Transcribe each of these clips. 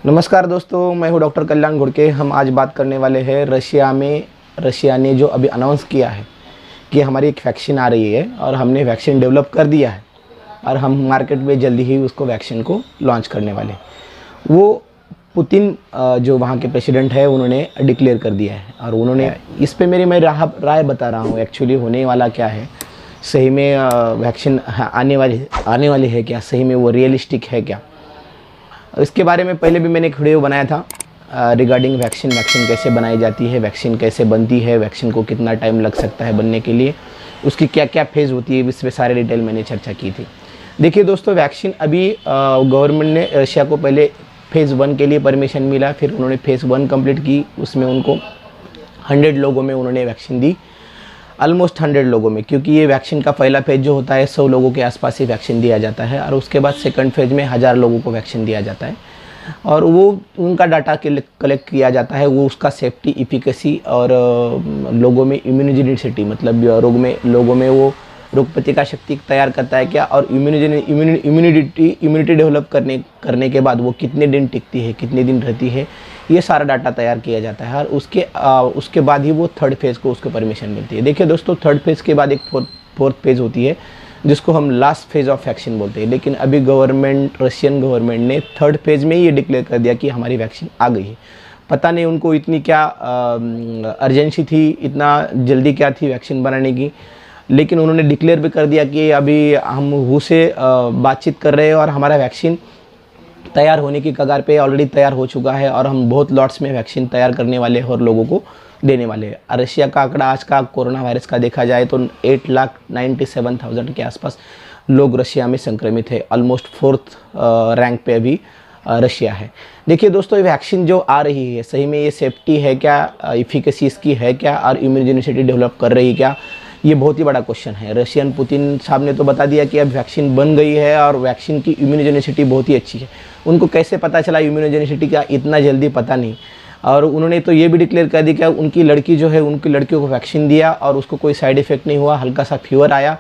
नमस्कार दोस्तों, मैं हूं डॉक्टर कल्याण घुड़के। हम आज बात करने वाले हैं रशिया ने जो अभी अनाउंस किया है कि हमारी एक वैक्सीन आ रही है और हमने वैक्सीन डेवलप कर दिया है और हम मार्केट में जल्दी ही उसको वैक्सीन को लॉन्च करने वाले। वो पुतिन जो वहाँ के प्रेसिडेंट है उन्होंने डिक्लेयर कर दिया है और उन्होंने इस पे मैं राय बता रहा हूँ। एक्चुअली होने वाला क्या है, सही में वैक्सीन आने वाली है क्या, सही में वो रियलिस्टिक है क्या। इसके बारे में पहले भी मैंने एक वीडियो बनाया था रिगार्डिंग वैक्सीन कैसे बनाई जाती है, वैक्सीन कैसे बनती है, वैक्सीन को कितना टाइम लग सकता है बनने के लिए, उसकी क्या क्या फेज़ होती है, इस पर सारे डिटेल मैंने चर्चा की थी। देखिए दोस्तों, वैक्सीन अभी गवर्नमेंट ने रशिया को पहले फ़ेज़ 1 के लिए परमिशन मिला, फिर उन्होंने फ़ेज़ 1 कंप्लीट की। उसमें उनको 100 लोगों में उन्होंने वैक्सीन दी, ऑलमोस्ट 100 लोगों में, क्योंकि ये वैक्सीन का पहला फेज़ जो होता है 100 लोगों के आसपास ही वैक्सीन दिया जाता है और उसके बाद सेकंड फेज़ में 1000 लोगों को वैक्सीन दिया जाता है और वो उनका डाटा कलेक्ट किया जाता है। वो उसका सेफ्टी, इफिकेसी और लोगों में इम्यूनोजेनिसिटी, मतलब लोगों में वो रोग प्रतिकार शक्ति तैयार करता है क्या, और इम्यूनिटी डेवलप करने के बाद वो कितने दिन टिकती है, कितने दिन रहती है, ये सारा डाटा तैयार किया जाता है और उसके बाद ही वो थर्ड फेज़ को उसको परमिशन मिलती है। देखिए दोस्तों, थर्ड फेज़ के बाद एक फोर्थ फेज़ होती है जिसको हम लास्ट फेज़ ऑफ वैक्सीन बोलते हैं। लेकिन अभी रशियन गवर्नमेंट ने थर्ड फेज़ में ये डिक्लेयर कर दिया कि हमारी वैक्सीन आ गई है। पता नहीं उनको इतनी क्या अर्जेंसी थी, इतना जल्दी क्या थी वैक्सीन बनाने की, लेकिन उन्होंने डिक्लेयर भी कर दिया कि अभी हम WHO से बातचीत कर रहे हैं और हमारा वैक्सीन तैयार होने की कगार पे ऑलरेडी तैयार हो चुका है और हम बहुत लॉट्स में वैक्सीन तैयार करने वाले हैं और लोगों को देने वाले हैं। रशिया का आंकड़ा आज का कोरोना वायरस का देखा जाए तो 8,97,000 के आसपास लोग रशिया में संक्रमित है। ऑलमोस्ट 4th रैंक पे अभी रशिया है। देखिए दोस्तों, ये वैक्सीन जो आ रही है, सही में ये सेफ्टी है क्या, इफिकेसी इसकी है क्या और इम्यूनोजेनिसिटी डेवलप कर रही है क्या, ये बहुत ही बड़ा क्वेश्चन है। रशियन पुतिन साहब ने तो बता दिया कि अब वैक्सीन बन गई है और वैक्सीन की इम्यूनोजेनिसिटी बहुत ही अच्छी है। उनको कैसे पता चला इम्यूनोजेनिसिटी का, इतना जल्दी पता नहीं। और उन्होंने तो ये भी डिक्लेयर कर दिया कि उनकी लड़की जो है, उनकी लड़कियों को वैक्सीन दिया और उसको कोई साइड इफ़ेक्ट नहीं हुआ, हल्का सा फीवर आया,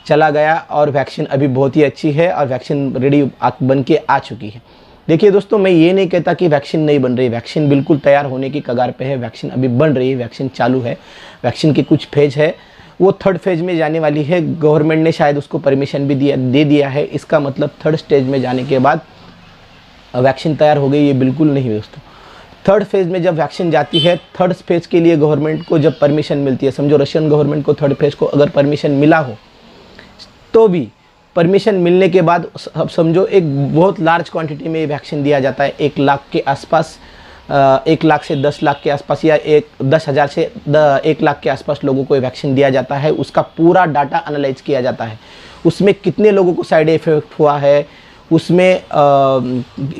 चला गया और वैक्सीन अभी बहुत ही अच्छी है और वैक्सीन रेडी बन के आ चुकी है। देखिए दोस्तों, मैं ये नहीं कहता कि वैक्सीन नहीं बन रही, वैक्सीन बिल्कुल तैयार होने की कगार पे है, वैक्सीन अभी बन रही है, वैक्सीन चालू है, वैक्सीन के कुछ फेज है, वो थर्ड फेज में जाने वाली है। गवर्नमेंट ने शायद उसको परमिशन भी दे दिया है। इसका मतलब थर्ड स्टेज में जाने के बाद वैक्सीन तैयार हो गई, ये बिल्कुल नहीं दोस्तों। थर्ड फेज में जब वैक्सीन जाती है, थर्ड फेज के लिए गवर्नमेंट को जब परमिशन मिलती है, समझो रशियन गवर्नमेंट को थर्ड फेज को अगर परमिशन मिला हो, तो भी परमिशन मिलने के बाद अब समझो एक बहुत लार्ज क्वांटिटी में वैक्सीन दिया जाता है। 1 लाख के आसपास, 1 लाख से 10 लाख के आसपास या 10,000 से 1 लाख के आसपास लोगों को वैक्सीन दिया जाता है। उसका पूरा डाटा एनालाइज किया जाता है, उसमें कितने लोगों को साइड इफेक्ट हुआ है, उसमें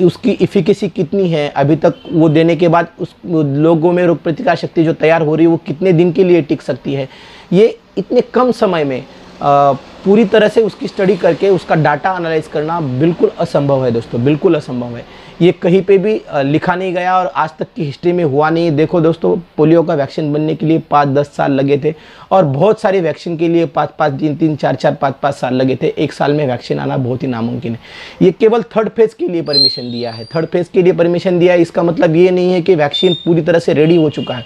उसकी इफिकेसी कितनी है, अभी तक वो देने के बाद उस लोगों में रोग प्रतिकार शक्ति जो तैयार हो रही है वो कितने दिन के लिए टिक सकती है। ये इतने कम समय में पूरी तरह से उसकी स्टडी करके उसका डाटा एनालाइज करना बिल्कुल असंभव है दोस्तों, बिल्कुल असंभव है। ये कहीं पे भी लिखा नहीं गया और आज तक की हिस्ट्री में हुआ नहीं। देखो दोस्तों, पोलियो का वैक्सीन बनने के लिए 5-10 साल लगे थे और बहुत सारे वैक्सीन के लिए 5-5, 3-3, 4-4, 5-5 साल लगे थे। 1 साल में वैक्सीन आना बहुत ही नामुमकिन है। ये केवल थर्ड फेज़ के लिए परमिशन दिया है। थर्ड फेज़ के लिए परमिशन दिया है, इसका मतलब ये नहीं है कि वैक्सीन पूरी तरह से रेडी हो चुका है।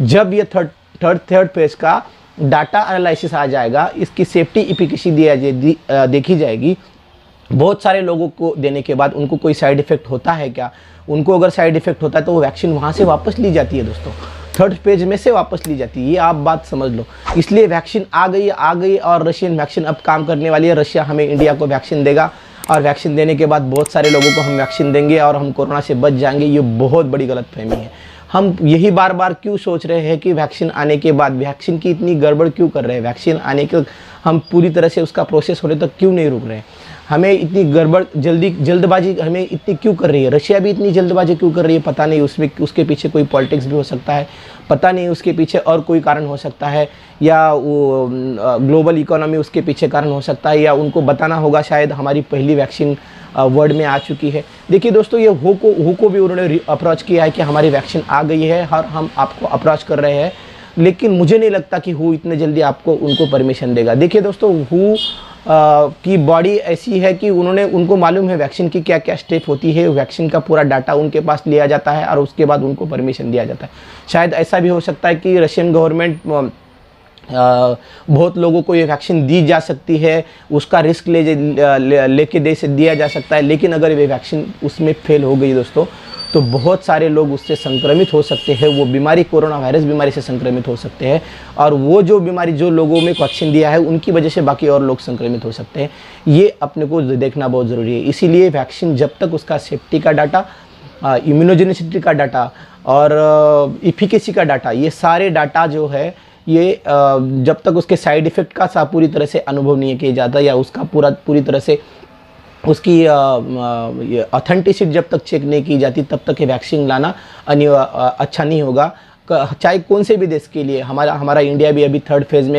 जब ये थर्ड फेज़ का डाटा एनालिसिस आ जाएगा, इसकी सेफ्टी इफिकेसी देखी जाएगी, बहुत सारे लोगों को देने के बाद उनको कोई साइड इफ़ेक्ट होता है क्या, उनको अगर साइड इफ़ेक्ट होता है तो वो वैक्सीन वहाँ से वापस ली जाती है दोस्तों, थर्ड फेज में से वापस ली जाती है। ये आप बात समझ लो। इसलिए वैक्सीन आ गई और रशियन वैक्सीन अब काम करने वाली है। रशिया हमें इंडिया को वैक्सीन देगा और वैक्सीन देने के बाद बहुत सारे लोगों को हम वैक्सीन देंगे और हम कोरोना से बच जाएंगे। ये बहुत बड़ी गलतफहमी है। हम यही बार बार क्यों सोच रहे हैं कि वैक्सीन आने के बाद वैक्सीन की इतनी गड़बड़ क्यों कर रहे हैं, वैक्सीन आने के हम पूरी तरह से उसका प्रोसेस होने तक क्यों नहीं रुक रहे हैं, हमें इतनी गड़बड़ जल्दबाजी हमें इतनी क्यों कर रही है, रशिया भी इतनी जल्दबाजी क्यों कर रही है, पता नहीं। उसमें उसके पीछे कोई पॉलिटिक्स भी हो सकता है, पता नहीं उसके पीछे और कोई कारण हो सकता है, या वो ग्लोबल इकोनॉमी उसके पीछे कारण हो सकता है, या उनको बताना होगा शायद हमारी पहली वैक्सीन वर्ल्ड में आ चुकी है। देखिए दोस्तों, ये WHO को भी उन्होंने अप्रोच किया है कि हमारी वैक्सीन आ गई है और हम आपको अप्रोच कर रहे हैं, लेकिन मुझे नहीं लगता कि WHO इतने जल्दी आपको उनको परमिशन देगा। देखिए दोस्तों, WHO की बॉडी ऐसी है कि उनको मालूम है वैक्सीन की क्या क्या स्टेप होती है, वैक्सीन का पूरा डाटा उनके पास लिया जाता है और उसके बाद उनको परमिशन दिया जाता है। शायद ऐसा भी हो सकता है कि रशियन गवर्नमेंट बहुत लोगों को ये वैक्सीन दी जा सकती है, उसका रिस्क लेके दिया जा सकता है, लेकिन अगर ये वैक्सीन उसमें फेल हो गई दोस्तों तो बहुत सारे लोग उससे संक्रमित हो सकते हैं। वो बीमारी कोरोना वायरस बीमारी से संक्रमित हो सकते हैं और वो जो बीमारी जो लोगों में वैक्सीन दिया है उनकी वजह से बाकी और लोग संक्रमित हो सकते हैं। ये अपने को देखना बहुत ज़रूरी है। इसीलिए वैक्सीन जब तक उसका सेफ्टी का डाटा, इम्यूनोजेनिसिटी का डाटा और इफिकेसी का डाटा, ये सारे डाटा जो है ये जब तक उसके साइड इफ़ेक्ट का पूरी तरह से अनुभव नहीं किया जाता या उसका पूरी तरह से उसकी ऑथेंटिसिटी जब तक चेक नहीं की जाती तब तक ये वैक्सीन लाना अच्छा नहीं होगा, चाहे कौन से भी देश के लिए। हमारा इंडिया भी अभी थर्ड फेज़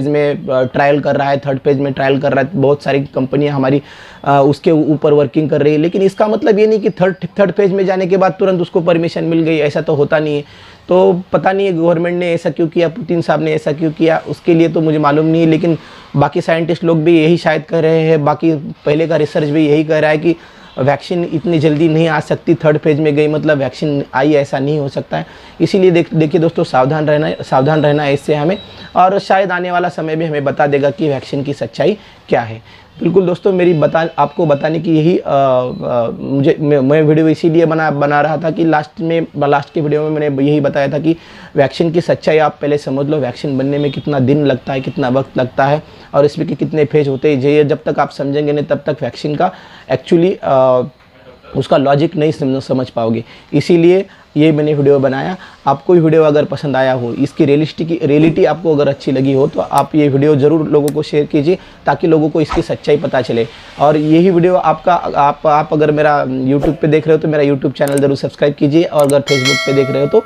में ट्रायल कर रहा है, बहुत सारी कंपनियां हमारी उसके ऊपर वर्किंग कर रही है। लेकिन इसका मतलब ये नहीं कि थर्ड फेज़ में जाने के बाद तुरंत उसको परमिशन मिल गई, ऐसा तो होता नहीं है। तो पता नहीं है गवर्नमेंट ने ऐसा क्यों किया, पुतिन साहब ने ऐसा क्यों किया, उसके लिए तो मुझे मालूम नहीं है। लेकिन बाकी साइंटिस्ट लोग भी यही शायद कह रहे हैं, बाकी पहले का रिसर्च भी यही कह रहा है कि वैक्सीन इतनी जल्दी नहीं आ सकती, थर्ड फेज में गई मतलब वैक्सीन आई, ऐसा नहीं हो सकता है। इसीलिए देखिए दोस्तों, सावधान रहना है इससे हमें, और शायद आने वाला समय भी हमें बता देगा कि वैक्सीन की सच्चाई क्या है। बिल्कुल दोस्तों, आपको बताने की यही मैं वीडियो इसीलिए बना रहा था कि लास्ट के वीडियो में मैंने यही बताया था कि वैक्सीन की सच्चाई आप पहले समझ लो। वैक्सीन बनने में कितना दिन लगता है, कितना वक्त लगता है और इसमें कि कितने फेज होते हैं, ये जब तक आप समझेंगे नहीं तब तक वैक्सीन का एक्चुअली उसका लॉजिक नहीं समझ पाओगे। इसीलिए ये मैंने वीडियो बनाया। आपको ये वीडियो अगर पसंद आया हो, इसकी रियलिटी आपको अगर अच्छी लगी हो तो आप ये वीडियो ज़रूर लोगों को शेयर कीजिए ताकि लोगों को इसकी सच्चाई पता चले। और यही वीडियो आप अगर मेरा यूट्यूब पे देख रहे हो तो मेरा यूट्यूब चैनल ज़रूर सब्सक्राइब कीजिए, और अगर फेसबुक पे देख रहे हो तो